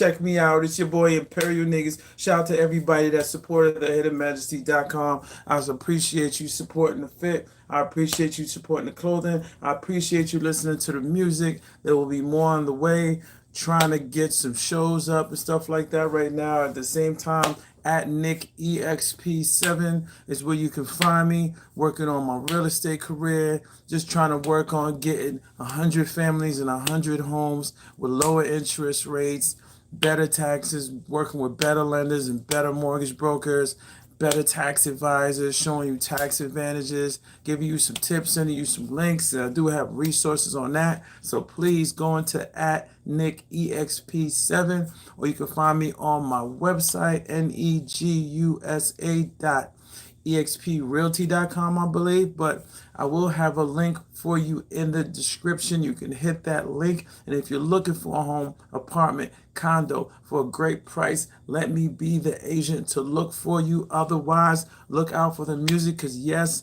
check me out. It's your boy Imperial Niggas. Shout out to everybody that supported the HiddenMajesty.com. I appreciate you supporting the fit. I appreciate you supporting the clothing. I appreciate you listening to the music. There will be more on the way. Trying to get some shows up and stuff like that right now. At the same time, at Nick EXP7 is where you can find me, working on my real estate career, just trying to work on getting 100 families and 100 homes with lower interest rates, better taxes, working with better lenders and better mortgage brokers, better tax advisors, showing you tax advantages, giving you some tips, sending you some links. And I do have resources on that. So please go into at Nick EXP7, or you can find me on my website, negusa.exprealty.com, I believe. But I will have a link for you in the description. You can hit that link. And if you're looking for a home, apartment, condo for a great price, let me be the agent to look for you. Otherwise, look out for the music, because yes,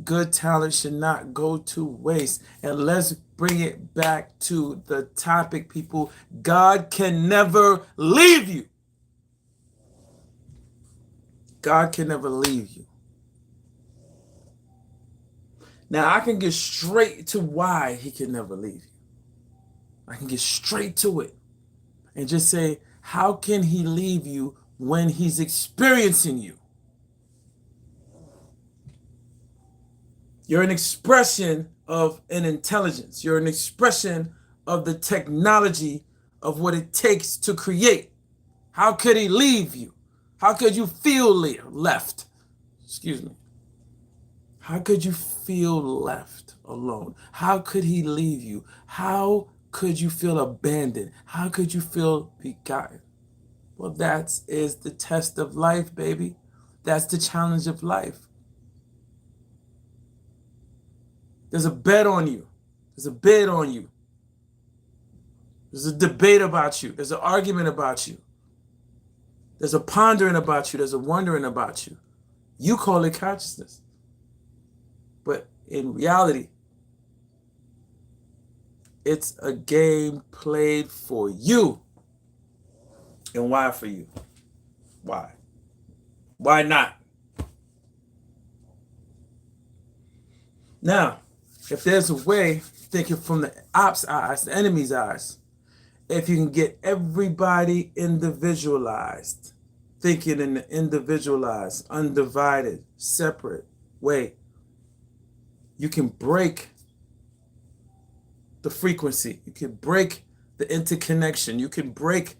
good talent should not go to waste. And let's bring it back to the topic, people. God can never leave you. God can never leave you. Now, I can get straight to why he can never leave you. I can get straight to it and just say, how can he leave you when he's experiencing you? You're an expression of an intelligence. You're an expression of the technology of what it takes to create. How could he leave you? How could you feel left? Excuse me. How could you feel left alone? How could he leave you? How could you feel abandoned? How could you feel begotten? Well, that is the test of life, baby. That's the challenge of life. There's a bet on you. There's a bid on you. There's a debate about you. There's an argument about you. There's a pondering about you. There's a wondering about you. You call it consciousness. But in reality, it's a game played for you. And why for you? Why? Why not? Now, if there's a way, thinking from the op's eyes, the enemy's eyes, if you can get everybody individualized, thinking in an individualized, undivided, separate way, you can break the frequency. You can break the interconnection. You can break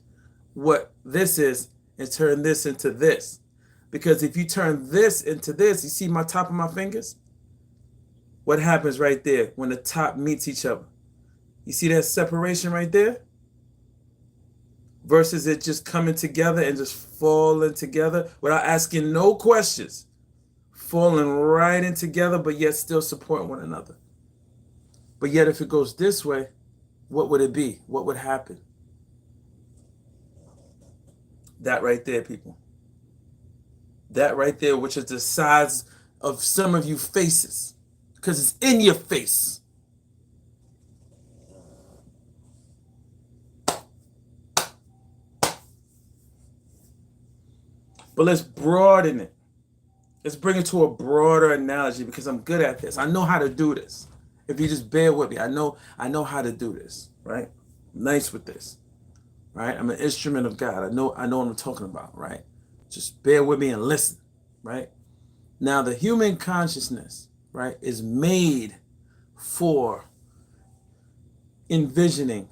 what this is and turn this into this. Because if you turn this into this, you see my top of my fingers? What happens right there when the top meets each other? You see that separation right there? Versus it just coming together and just falling together without asking no questions. Falling right in together, but yet still supporting one another. But yet if it goes this way, what would it be? What would happen? That right there, people. That right there, which is the size of some of you faces. Because it's in your face. But let's broaden it. Let's bring it to a broader analogy, because I'm good at this. I know how to do this. If you just bear with me, I know how to do this, right? I'm nice with this, right? I'm an instrument of God. I know what I'm talking about, right? Just bear with me and listen, right? Now, the human consciousness, right, is made for envisioning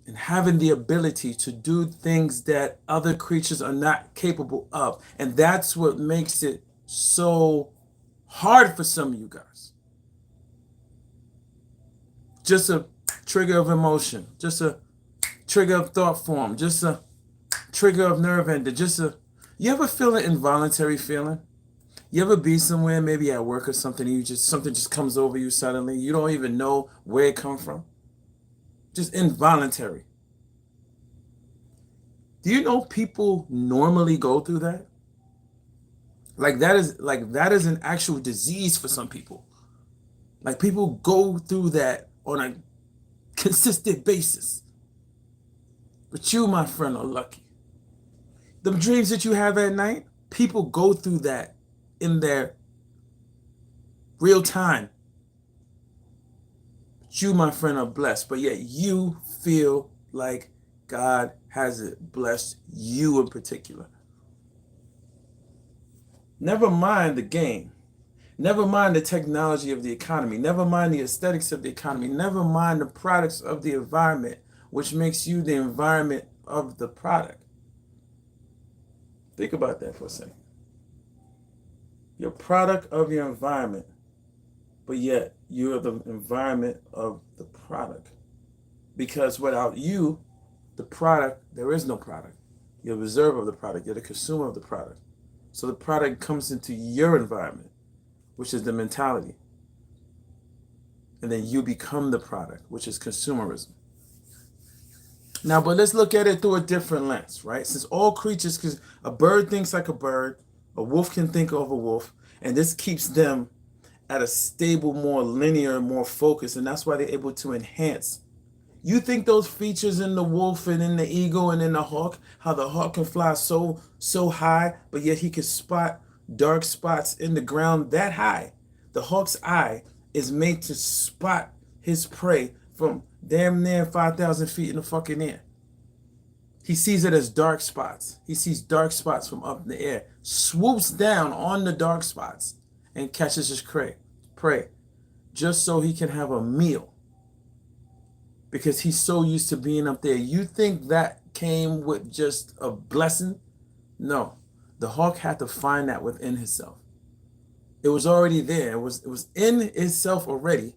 and having the ability to do things that other creatures are not capable of. And that's what makes it so hard for some of you guys. Just a trigger of emotion, just a trigger of thought form, just a trigger of nerve ending, you ever feel an involuntary feeling? You ever be somewhere, maybe at work or something, and something just comes over you suddenly, you don't even know where it comes from? Just involuntary. Do you know people normally go through that? Like that is an actual disease for some people. Like people go through that on a consistent basis. But you, my friend, are lucky. The dreams that you have at night, people go through that in their real time. But you, my friend, are blessed. But yet you feel like God hasn't blessed you in particular. Never mind the game. Never mind the technology of the economy. Never mind the aesthetics of the economy. Never mind the products of the environment, which makes you the environment of the product. Think about that for a second. You're a product of your environment, but yet you're the environment of the product. Because without you, the product, there is no product. You're the observer of the product. You're the consumer of the product. So the product comes into your environment, which is the mentality. And then you become the product, which is consumerism. Now, but let's look at it through a different lens, right? Since all creatures, because a bird thinks like a bird, a wolf can think of a wolf, and this keeps them at a stable, more linear, more focused, and that's why they're able to enhance. You think those features in the wolf and in the eagle and in the hawk, how the hawk can fly so high, but yet he can spot dark spots in the ground that high. The hawk's eye is made to spot his prey from damn near 5,000 feet in the fucking air. He sees it as dark spots. He sees dark spots from up in the air, swoops down on the dark spots and catches his prey, just so he can have a meal. Because he's so used to being up there. You think that came with just a blessing? No. The hawk had to find that within himself. It was already there. It was in itself already.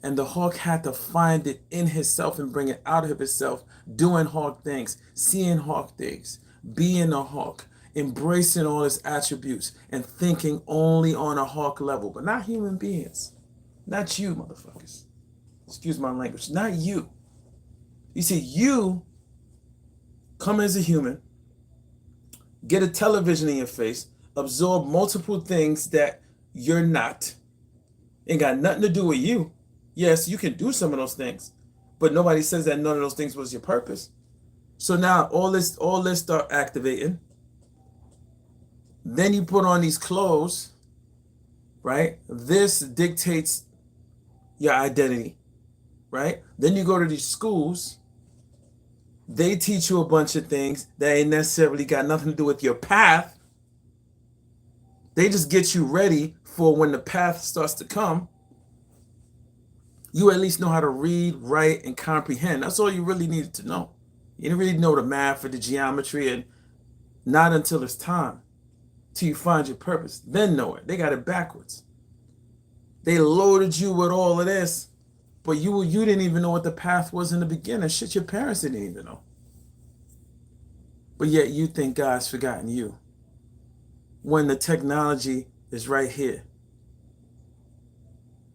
And the hawk had to find it in himself and bring it out of himself, doing hawk things, seeing hawk things, being a hawk, embracing all its attributes, and thinking only on a hawk level, but not human beings. Not you, motherfuckers. Excuse my language, not you. You see, you come as a human, get a television in your face, absorb multiple things that you're not, ain't got nothing to do with you. Yes, you can do some of those things, but nobody says that none of those things was your purpose. So now all this start activating. Then you put on these clothes, right? This dictates your identity. Right? Then you go to these schools, they teach you a bunch of things that ain't necessarily got nothing to do with your path. They just get you ready for when the path starts to come. You at least know how to read, write, and comprehend. That's all you really needed to know. You didn't really know the math or the geometry, and not until it's time, till you find your purpose. Then know it. They got it backwards. They loaded you with all of this, but you didn't even know what the path was in the beginning. Shit, your parents didn't even know. But yet you think God's forgotten you when the technology is right here.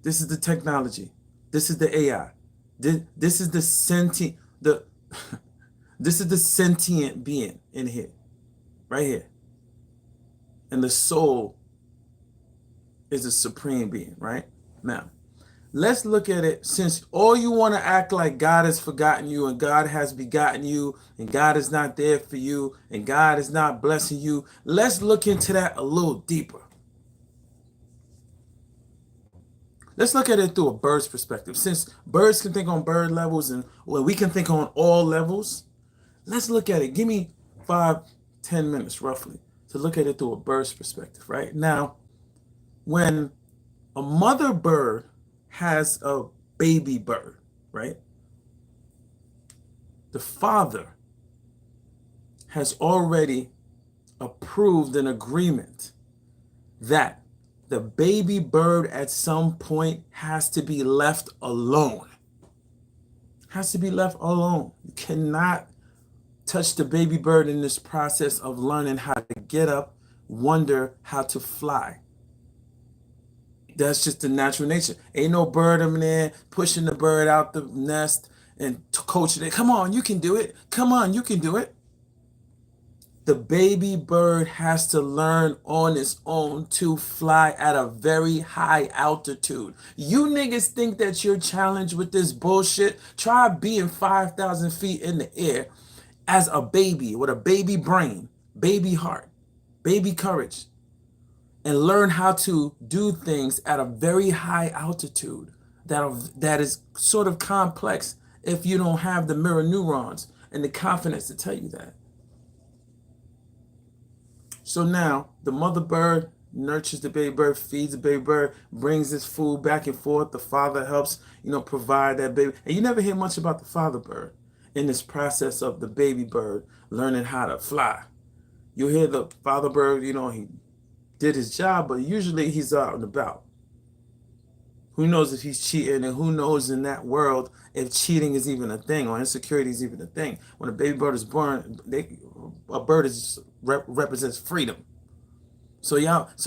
This is the technology. This is the AI. This is the sentient this is the sentient being in here. Right here. And the soul is the supreme being, right? Now, let's look at it, since all you want to act like God has forgotten you and God has begotten you and God is not there for you and God is not blessing you. Let's look into that a little deeper. Let's look at it through a bird's perspective. Since birds can think on bird levels and we can think on all levels, let's look at it. Give me 5-10 minutes roughly to look at it through a bird's perspective, right? Now, when a mother bird has a baby bird, right? The father has already approved an agreement that the baby bird at some point has to be left alone. Has to be left alone. You cannot touch the baby bird in this process of learning how to get up, wonder how to fly. That's just the natural nature. Ain't no bird in there pushing the bird out the nest and coaching it. Come on, you can do it. Come on, you can do it. The baby bird has to learn on its own to fly at a very high altitude. You niggas think that you're challenged with this bullshit? Try being 5,000 feet in the air as a baby with a baby brain, baby heart, baby courage, and learn how to do things at a very high altitude that is sort of complex if you don't have the mirror neurons and the confidence to tell you that. So now the mother bird nurtures the baby bird, feeds the baby bird, brings this food back and forth. The father helps, provide that baby. And you never hear much about the father bird in this process of the baby bird learning how to fly. You hear the father bird, he did his job, but usually he's out and about. Who knows if he's cheating, and who knows in that world if cheating is even a thing or insecurity is even a thing. When a baby bird is born, a bird represents freedom. So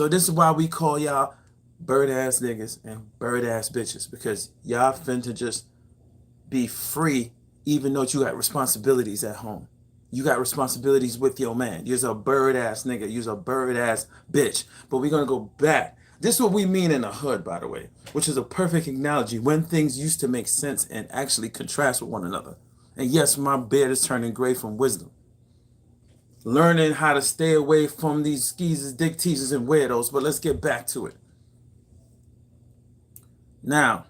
this is why we call y'all bird ass niggas and bird ass bitches, because y'all finna just be free, even though you got responsibilities at home. You got responsibilities with your man. You're a bird ass nigga. You're a bird ass bitch. But we're gonna go back. This is what we mean in the hood, by the way, which is a perfect analogy when things used to make sense and actually contrast with one another. And yes, my beard is turning gray from wisdom. Learning how to stay away from these skeezers, dick teasers, and weirdos, but let's get back to it. Now,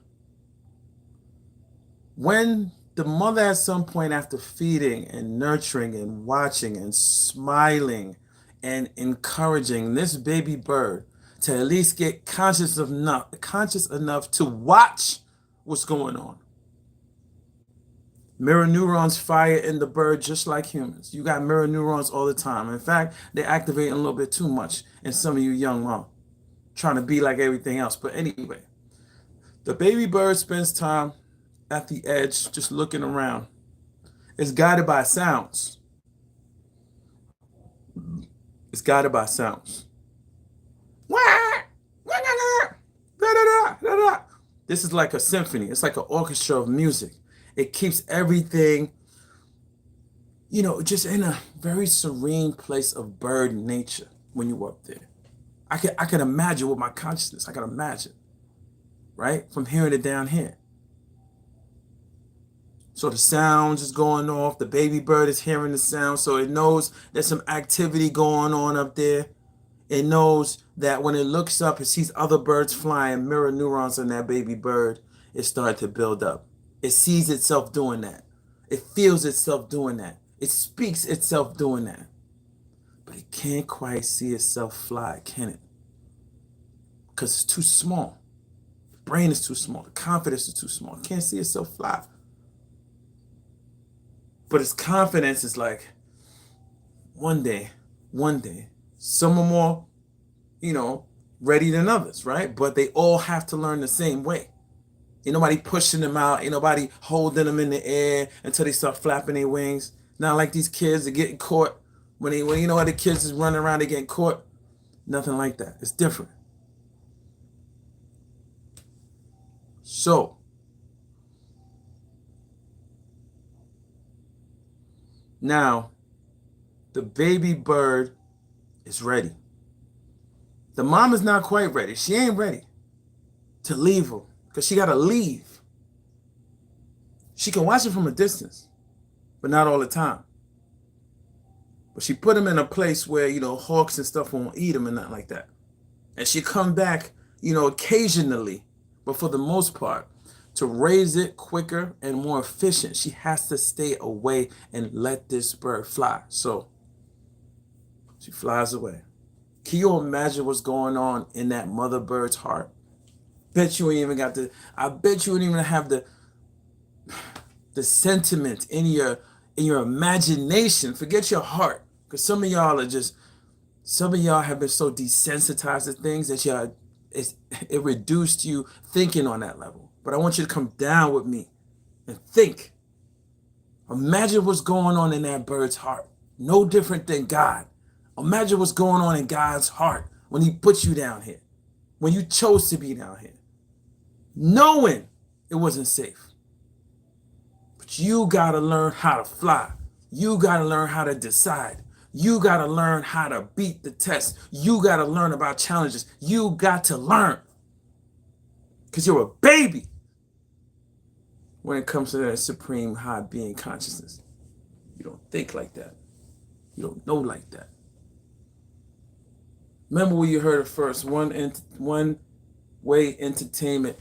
when the mother at some point, after feeding and nurturing and watching and smiling and encouraging this baby bird to at least get conscious enough to watch what's going on. Mirror neurons fire in the bird just like humans. You got mirror neurons all the time. In fact, they're activating a little bit too much in some of you young mom, trying to be like everything else. But anyway, the baby bird spends time at the edge, just looking around. It's guided by sounds. It's guided by sounds. This is like a symphony. It's like an orchestra of music. It keeps everything, just in a very serene place of bird nature when you're up there. I can imagine with my consciousness. I can imagine, right? From hearing it down here. So the sounds is going off. The baby bird is hearing the sound. So it knows there's some activity going on up there. It knows that when it looks up, it sees other birds flying, mirror neurons in that baby bird is starting to build up. It sees itself doing that. It feels itself doing that. It speaks itself doing that. But it can't quite see itself fly, can it? Because it's too small. The brain is too small. The confidence is too small. It can't see itself fly. But its confidence is like, one day, some are more, ready than others, right? But they all have to learn the same way. Ain't nobody pushing them out. Ain't nobody holding them in the air until they start flapping their wings. Not like these kids are getting caught. When other kids is running around, they getting caught. Nothing like that. It's different. So, now, the baby bird is ready. The mom is not quite ready. She ain't ready to leave her because she got to leave. She can watch it from a distance, but not all the time. But she put him in a place where, hawks and stuff won't eat him and nothing like that. And she come back, occasionally, but for the most part, to raise it quicker and more efficient, she has to stay away and let this bird fly. So she flies away. Can you imagine what's going on in that mother bird's heart? I bet you ain't even have the sentiment in your imagination. Forget your heart. Because some of y'all have been so desensitized to things that it reduced you thinking on that level. But I want you to come down with me and think. Imagine what's going on in that bird's heart. No different than God. Imagine what's going on in God's heart when he put you down here, when you chose to be down here, knowing it wasn't safe. But you got to learn how to fly. You got to learn how to decide. You got to learn how to beat the test. You got to learn about challenges. You got to learn. Because you're a baby when it comes to that supreme high being consciousness. You don't think like that. You don't know like that. Remember where you heard it first. One Way Entertainment,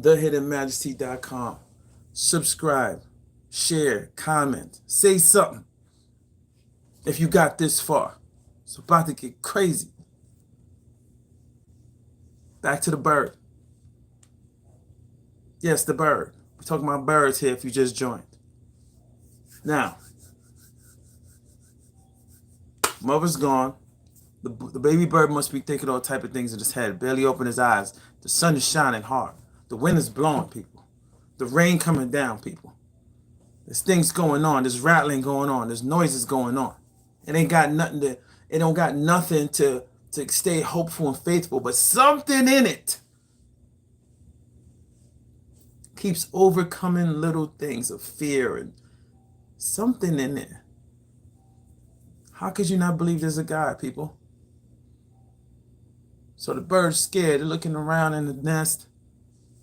thehiddenmajesty.com. Subscribe, share, comment, say something. If you got this far, it's about to get crazy. Back to the bird. Yes, the bird. We're talking about birds here if you just joined. Now, mother's gone. The baby bird must be thinking all type of things in his head. Barely open his eyes. The sun is shining hard. The wind is blowing, people. The rain coming down, people. There's things going on. There's rattling going on. There's noises going on. It don't got nothing to stay hopeful and faithful, but something in it keeps overcoming little things of fear and something in there. How could you not believe there's a God, people? So the bird's scared. They're looking around in the nest.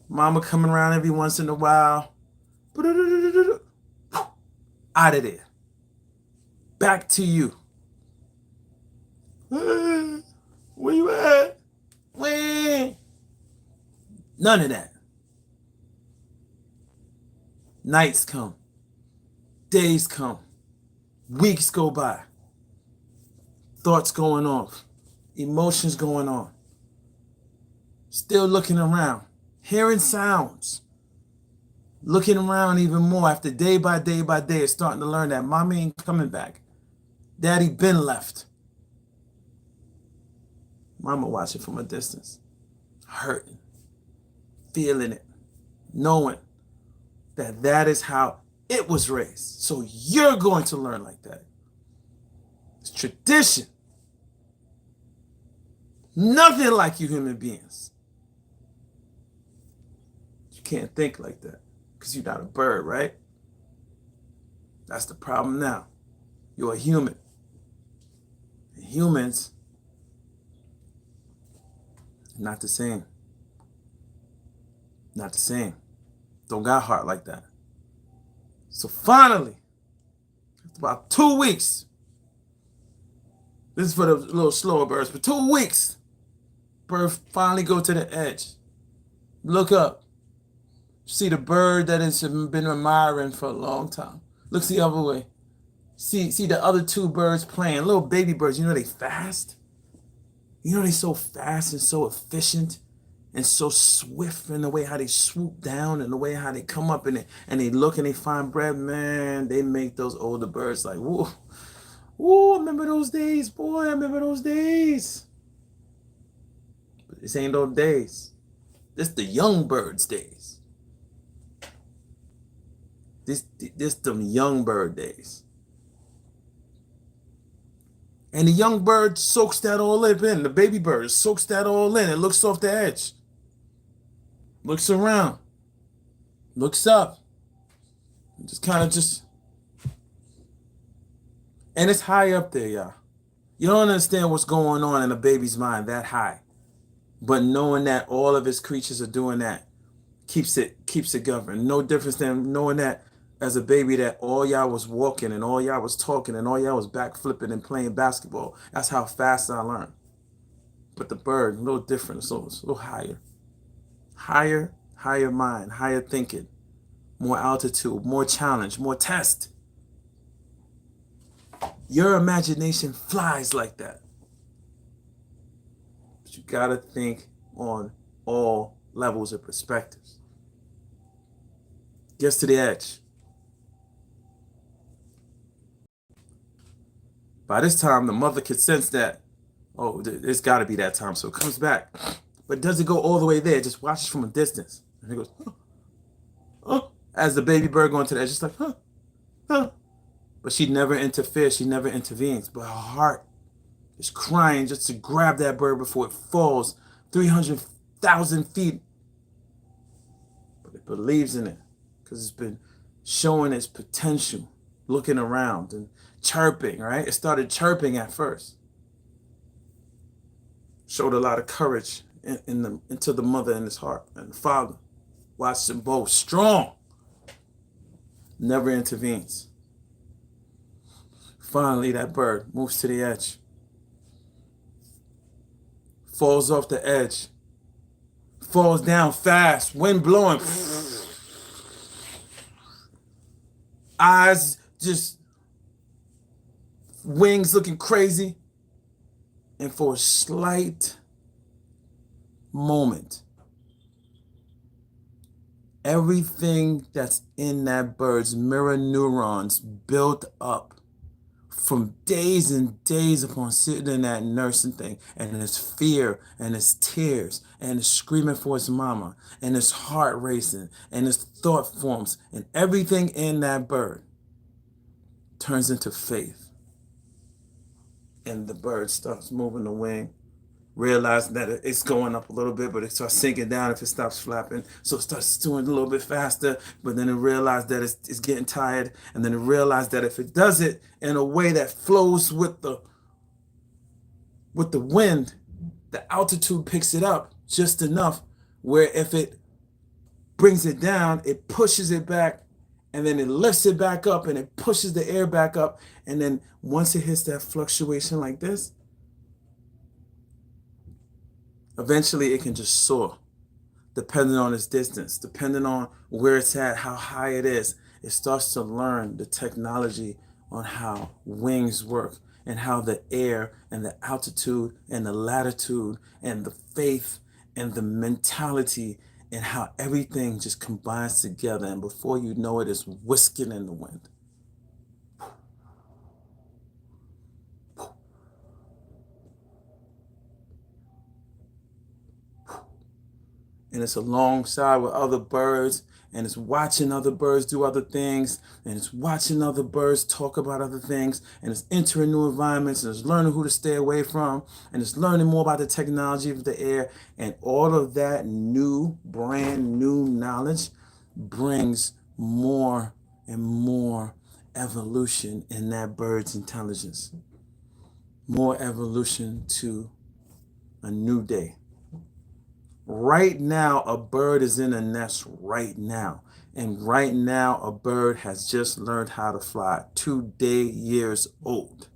Mama coming around every once in a while. Out of there. Back to you. Where you at? Where? None of that. Nights come. Days come. Weeks go by. Thoughts going off. Emotions going on. Still looking around. Hearing sounds. Looking around even more after day by day by day. It's starting to learn that mommy ain't coming back. Daddy been left. Mama watching from a distance. Hurting. Feeling it. Knowing that that is how it was raised. So you're going to learn like that. It's tradition. Nothing like you human beings. You can't think like that because you're not a bird, right? That's the problem now. You're a human. And humans, not the same. Not the same. Don't got heart like that. So finally, after about 2 weeks, this is for the little slower birds, for 2 weeks, bird finally go to the edge. Look up. See the bird that has been admiring for a long time. Looks the other way. See the other two birds playing. Little baby birds, you know they fast? You know they so fast and so efficient and so swift in the way how they swoop down and the way how they come up and they look and they find bread. Man, they make those older birds like, whoa. Ooh, I remember those days, boy. I remember those days. But this ain't those days. This the young birds' days. This them young bird days. And the young bird soaks that all in. The baby bird soaks that all in. It looks off the edge. Looks around. Looks up. Just kind of just... And it's high up there, y'all. You don't understand what's going on in a baby's mind that high. But knowing that all of his creatures are doing that keeps it governed. No difference than knowing that as a baby that all y'all was walking and all y'all was talking and all y'all was back flipping and playing basketball. That's how fast I learned. But the bird, a little different. So it's a little higher. Higher mind, higher thinking, more altitude, more challenge, more test. Your imagination flies like that. But you gotta think on all levels of perspectives. Gets to the edge. By this time, the mother could sense that, oh, there's gotta be that time. So it comes back. But it doesn't go all the way there. It just watches from a distance. And it goes, oh. As the baby bird going to the edge, just like, huh. But she never interferes. She never intervenes. But her heart is crying just to grab that bird before it falls 300,000 feet. But it believes in it because it's been showing its potential, looking around and chirping, right? It started chirping at first. Showed a lot of courage into the mother and his heart and the father. Watched them both strong. Never intervenes. Finally, that bird moves to the edge, falls off the edge, falls down fast, wind blowing, eyes just, wings looking crazy. And for a slight moment, everything that's in that bird's mirror neurons built up from days and days upon sitting in that nursing thing, and his fear and his tears and his screaming for his mama and his heart racing and his thought forms, and everything in that bird turns into faith. And the bird starts moving the wing, realizing that it's going up a little bit, but it starts sinking down if it stops flapping. So it starts doing a little bit faster, but then it realized that it's getting tired. And then it realized that if it does it in a way that flows with the wind, the altitude picks it up just enough where if it brings it down, it pushes it back, and then it lifts it back up and it pushes the air back up. And then once it hits that fluctuation like this, eventually it can just soar, depending on its distance, depending on where it's at, how high it is. It starts to learn the technology on how wings work and how the air and the altitude and the latitude and the faith and the mentality and how everything just combines together. And before you know it, it's whisking in the wind. And it's alongside with other birds, and it's watching other birds do other things, and it's watching other birds talk about other things, and it's entering new environments, and it's learning who to stay away from, and it's learning more about the technology of the air. And all of that new, brand new knowledge brings more and more evolution in that bird's intelligence, more evolution to a new day. Right now, a bird is in a nest right now. And right now, a bird has just learned how to fly, 2 years old.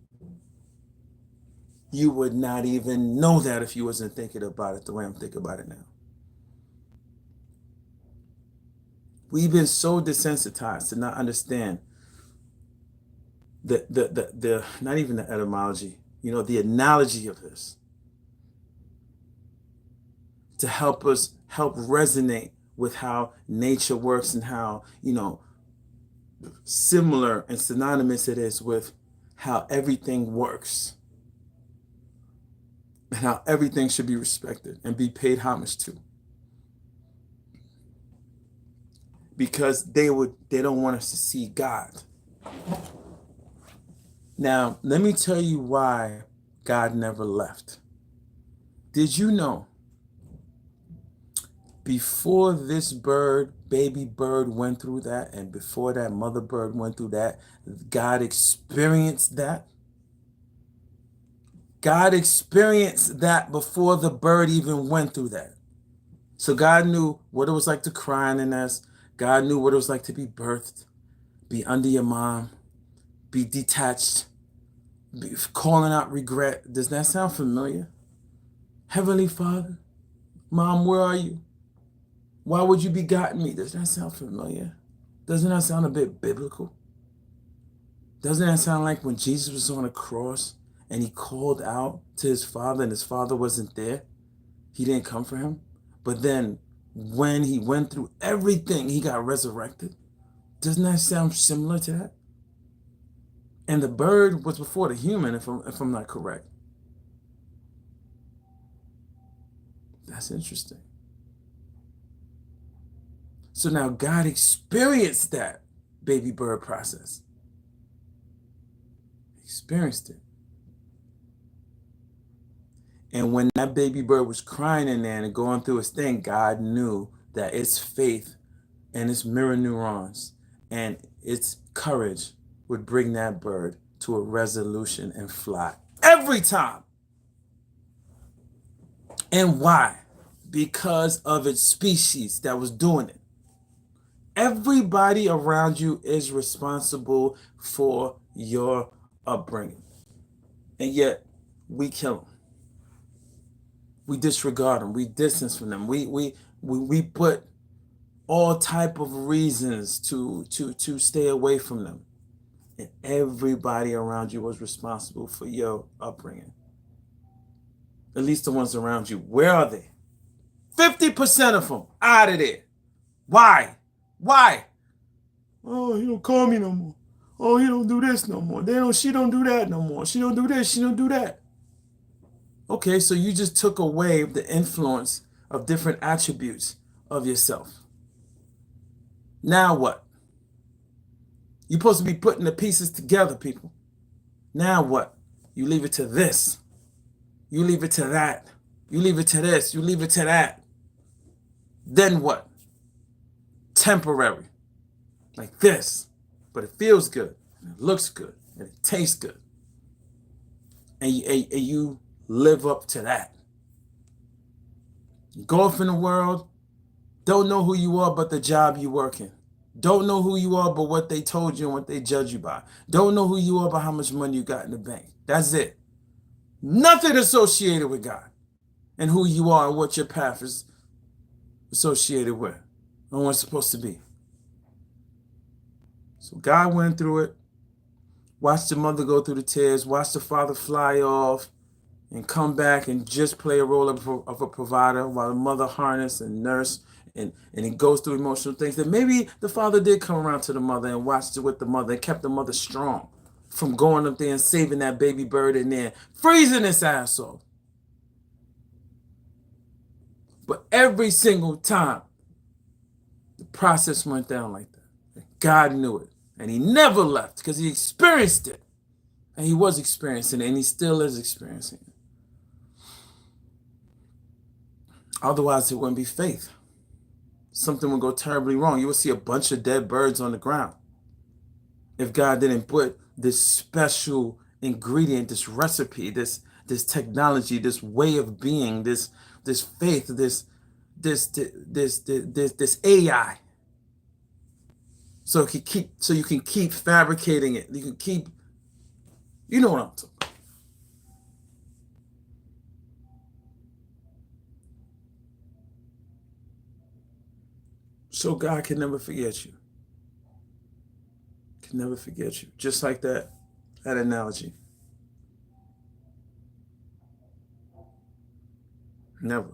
You would not even know that if you wasn't thinking about it the way I'm thinking about it now. We've been so desensitized to not understand the not even the etymology, the analogy of this, to help resonate with how nature works and how, similar and synonymous it is with how everything works and how everything should be respected and be paid homage to. Because they don't want us to see God. Now, let me tell you why God never left. Did you know before this baby bird went through that, and before that mother bird went through that, God experienced that? God experienced that before the bird even went through that. So God knew what it was like to cry in the nest. God knew what it was like to be birthed, be under your mom, be detached, be calling out regret. Does that sound familiar? Heavenly Father, Mom, where are you? Why would you begotten me? Does that sound familiar? Doesn't that sound a bit biblical? Doesn't that sound like when Jesus was on a cross and he called out to his Father and his Father wasn't there? He didn't come for him. But then when he went through everything, he got resurrected. Doesn't that sound similar to that? And the bird was before the human, if I'm not correct. That's interesting. So now God experienced that baby bird process. Experienced it. And when that baby bird was crying in there and going through its thing, God knew that its faith and its mirror neurons and its courage would bring that bird to a resolution and fly every time. And why? Because of its species that was doing it. Everybody around you is responsible for your upbringing. And yet we kill them. We disregard them. We distance from them. We put all type of reasons to stay away from them. And everybody around you was responsible for your upbringing. At least the ones around you. Where are they? 50% of them out of there. Why? Why? Oh, he don't call me no more. Oh, he don't do this no more. She don't do that no more. She don't do this. She don't do that. Okay, so you just took away the influence of different attributes of yourself. Now what? You're supposed to be putting the pieces together, people. Now what? You leave it to this. You leave it to that. You leave it to this. You leave it to that. Then what? Temporary. Like this. But it feels good. And it looks good. And it tastes good. And you live up to that. You go off in the world, don't know who you are but the job you work in. Don't know who you are but what they told you and what they judge you by. Don't know who you are but how much money you got in the bank. That's it. Nothing associated with God and who you are and what your path is associated with and what it's supposed to be. So God went through it, watched the mother go through the tears, watched the father fly off and come back and just play a role of a provider while the mother harness and nurse and it goes through emotional things. That maybe the father did come around to the mother and watched it with the mother and kept the mother strong from going up there and saving that baby bird in there, freezing his ass off. But every single time, the process went down like that. God knew it. And he never left because he experienced it. And he was experiencing it, and he still is experiencing it. Otherwise, it wouldn't be faith. Something would go terribly wrong. You would see a bunch of dead birds on the ground if God didn't put this special ingredient, this recipe, this technology, this way of being, this faith, this AI. So you can keep fabricating it. You can keep, you know what I'm talking about. So God can never forget you. Can never forget you. Just like that analogy. Never.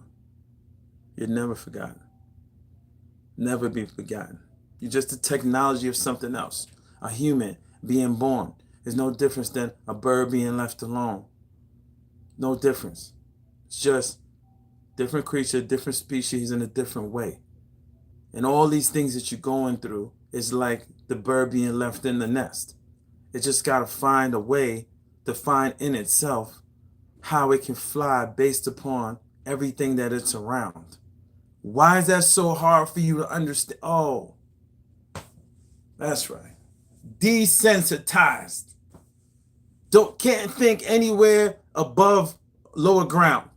You're never forgotten. Never be forgotten. You're just a technology of something else. A human being born is no difference than a bird being left alone. No difference. It's just different creature, different species in a different way. And all these things that you're going through is like the bird being left in the nest. It just got to find a way to find in itself how it can fly based upon everything that it's around. Why is that so hard for you to understand? Oh, that's right. Desensitized. Can't think anywhere above lower ground.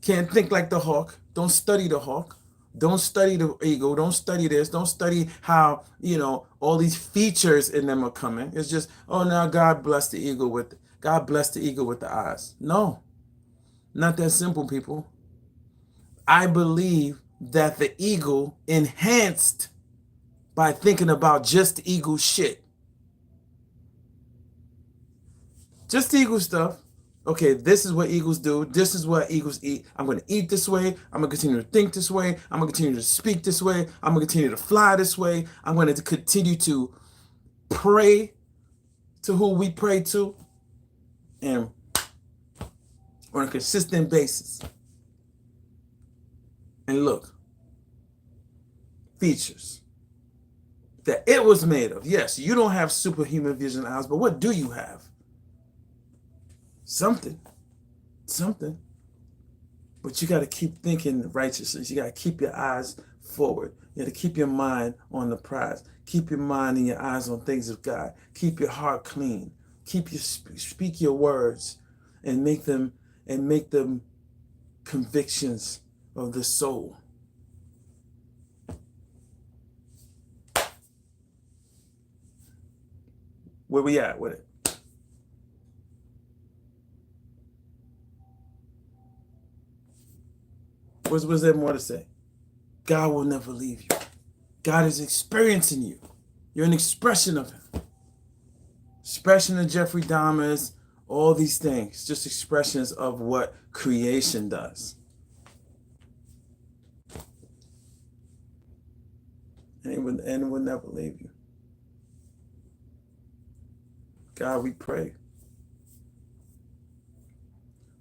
Can't think like the hawk. Don't study the hawk. Don't study the eagle. Don't study this. Don't study how, all these features in them are coming. It's just, oh, now God bless the eagle with the eyes. No, not that simple, people. I believe that the eagle enhanced by thinking about just eagle shit. Just eagle stuff. Okay, this is what eagles do. This is what eagles eat. I'm going to eat this way. I'm going to continue to think this way. I'm going to continue to speak this way. I'm going to continue to fly this way. I'm going to continue to pray to who we pray to and on a consistent basis. And look, features that it was made of. Yes, you don't have superhuman vision eyes, but what do you have? Something. But you got to keep thinking righteousness. You got to keep your eyes forward. You got to keep your mind on the prize. Keep your mind and your eyes on things of God. Keep your heart clean. Speak your words and make them convictions of the soul. Where we at with it? Was there more to say? God will never leave you. God is experiencing you. You're an expression of him. Expression of Jeffrey Dahmer, all these things, just expressions of what creation does. And it will never leave you. God, we pray.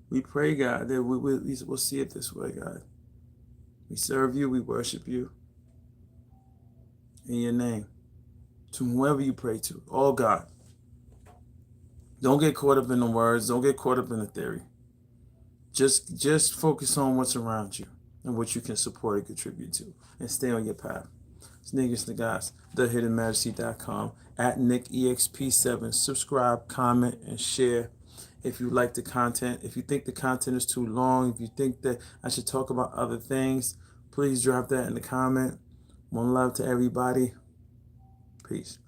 We pray, God, that we'll see it this way, God. We serve you, we worship you. In your name. To whoever you pray to. Oh, God. Don't get caught up in the words. Don't get caught up in the theory. Just focus on what's around you and what you can support and contribute to. And stay on your path. It's Niggas Nagas, thehiddenmajesty.com, at NickEXP7. Subscribe, comment, and share if you like the content. If you think the content is too long, if you think that I should talk about other things, please drop that in the comment. One love to everybody. Peace.